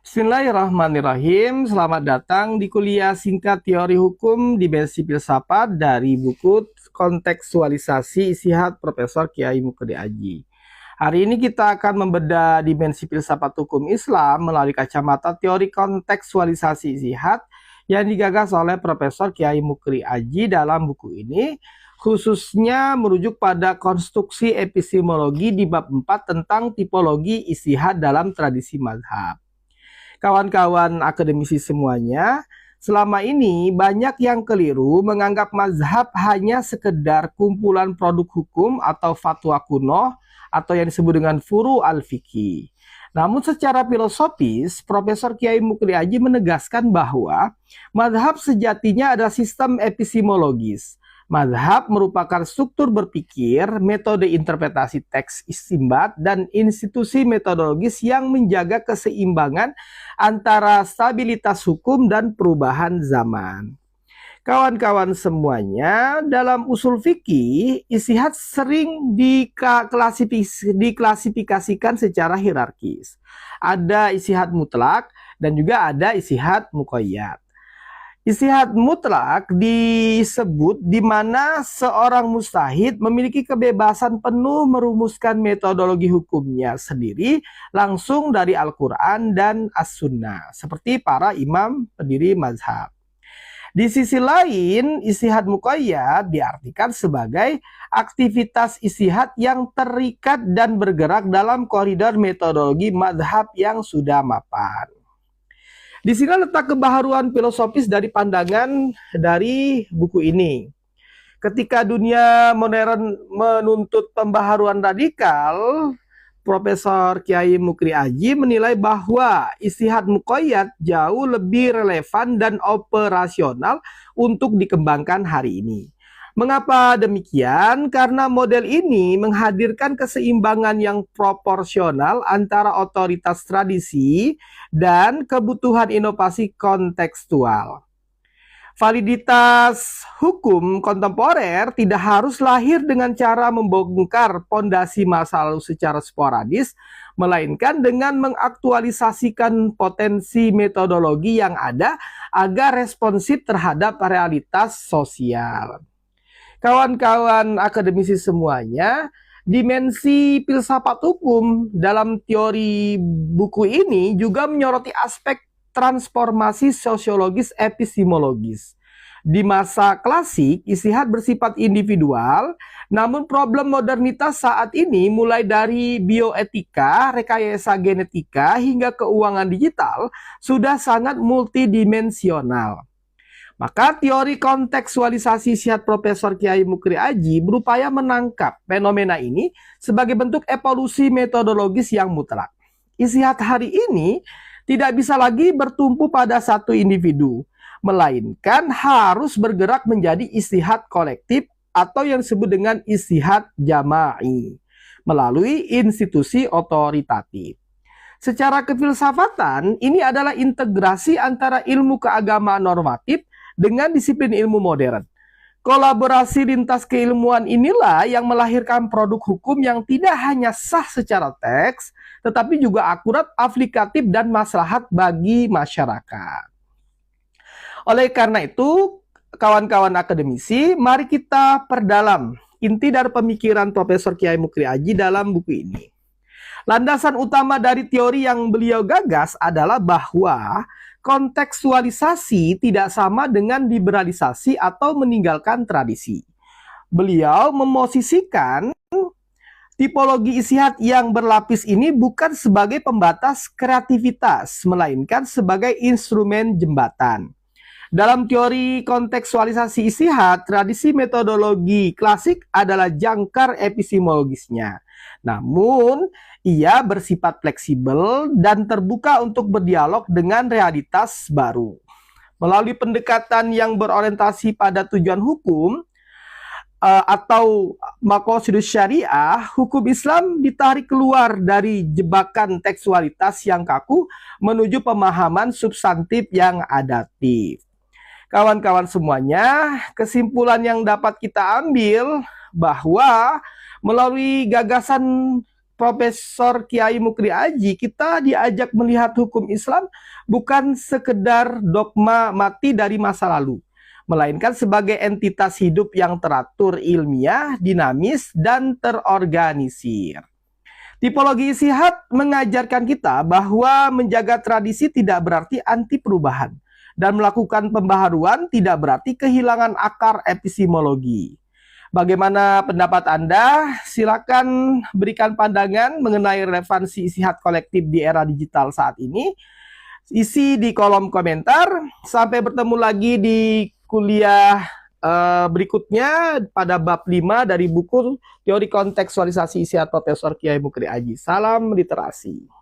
Bismillahirrahmanirrahim. Selamat datang di kuliah singkat teori hukum Dimensi Filsafat dari buku Kontekstualisasi Isihat Profesor Kiai Mukri Aji. Hari ini kita akan membedah dimensi filsafat hukum Islam melalui kacamata teori kontekstualisasi isihat yang digagas oleh Profesor Kiai Mukri Aji dalam buku ini, khususnya merujuk pada konstruksi epistemologi di bab 4 tentang tipologi isihat dalam tradisi mazhab. Kawan-kawan akademisi semuanya, selama ini banyak yang keliru menganggap mazhab hanya sekedar kumpulan produk hukum atau fatwa kuno atau yang disebut dengan furu al-fiqih. Namun secara filosofis, Profesor Kiai Mukri Aji menegaskan bahwa mazhab sejatinya adalah sistem epistemologis. Mazhab merupakan struktur berpikir, metode interpretasi teks istimbat, dan institusi metodologis yang menjaga keseimbangan antara stabilitas hukum dan perubahan zaman. Kawan-kawan semuanya, dalam usul fikih, isihat sering diklasifikasikan secara hierarkis. Ada isihat mutlak dan juga ada isihat muqayyad. Istihad mutlak disebut di mana seorang mujtahid memiliki kebebasan penuh merumuskan metodologi hukumnya sendiri langsung dari Al-Quran dan As-Sunnah, seperti para imam pendiri mazhab. Di sisi lain, istihad muqayyad diartikan sebagai aktivitas istihad yang terikat dan bergerak dalam koridor metodologi mazhab yang sudah mapan. Di sini letak kebaharuan filosofis dari pandangan dari buku ini. Ketika dunia modern menuntut pembaharuan radikal, Profesor Kiai Mukri Aji menilai bahwa istihad muqayyad jauh lebih relevan dan operasional untuk dikembangkan hari ini. Mengapa demikian? Karena model ini menghadirkan keseimbangan yang proporsional antara otoritas tradisi dan kebutuhan inovasi kontekstual. Validitas hukum kontemporer tidak harus lahir dengan cara membongkar pondasi masa lalu secara sporadis, melainkan dengan mengaktualisasikan potensi metodologi yang ada agar responsif terhadap realitas sosial. Kawan-kawan akademisi semuanya, dimensi filsafat hukum dalam teori buku ini juga menyoroti aspek transformasi sosiologis epistemologis. Di masa klasik, istihad bersifat individual, namun problem modernitas saat ini mulai dari bioetika, rekayasa genetika, hingga keuangan digital sudah sangat multidimensional. Maka teori kontekstualisasi istihad Profesor Kiai Mukri Aji berupaya menangkap fenomena ini sebagai bentuk evolusi metodologis yang mutlak. Istihad hari ini tidak bisa lagi bertumpu pada satu individu, melainkan harus bergerak menjadi istihad kolektif atau yang disebut dengan istihad jama'i melalui institusi otoritatif. Secara kefilsafatan, ini adalah integrasi antara ilmu keagamaan normatif dengan disiplin ilmu modern. Kolaborasi lintas keilmuan inilah yang melahirkan produk hukum yang tidak hanya sah secara teks, tetapi juga akurat, aplikatif, dan maslahat bagi masyarakat. Oleh karena itu, kawan-kawan akademisi, mari kita perdalam inti dari pemikiran Profesor Kiai Mukri Aji dalam buku ini. Landasan utama dari teori yang beliau gagas adalah bahwa kontekstualisasi tidak sama dengan liberalisasi atau meninggalkan tradisi. Beliau memosisikan tipologi istihad yang berlapis ini bukan sebagai pembatas kreativitas, melainkan sebagai instrumen jembatan. Dalam teori kontekstualisasi istihad, tradisi metodologi klasik adalah jangkar epistemologisnya. Namun, ia bersifat fleksibel dan terbuka untuk berdialog dengan realitas baru. Melalui pendekatan yang berorientasi pada tujuan hukum atau maqasidus syariah, hukum Islam ditarik keluar dari jebakan tekstualitas yang kaku menuju pemahaman substantif yang adaptif. Kawan-kawan semuanya, kesimpulan yang dapat kita ambil bahwa melalui gagasan Profesor Kiai Mukri Aji, kita diajak melihat hukum Islam bukan sekedar dogma mati dari masa lalu, melainkan sebagai entitas hidup yang teratur, ilmiah, dinamis, dan terorganisir. Tipologi Ishihad mengajarkan kita bahwa menjaga tradisi tidak berarti anti perubahan, dan melakukan pembaharuan tidak berarti kehilangan akar epistemologi. Bagaimana pendapat Anda? Silakan berikan pandangan mengenai relevansi Ishihad kolektif di era digital saat ini. Isi di kolom komentar. Sampai bertemu lagi di kuliah berikutnya pada bab 5 dari buku Teori Kontekstualisasi Ishihad Profesor Kiai Mukri Aji. Salam literasi.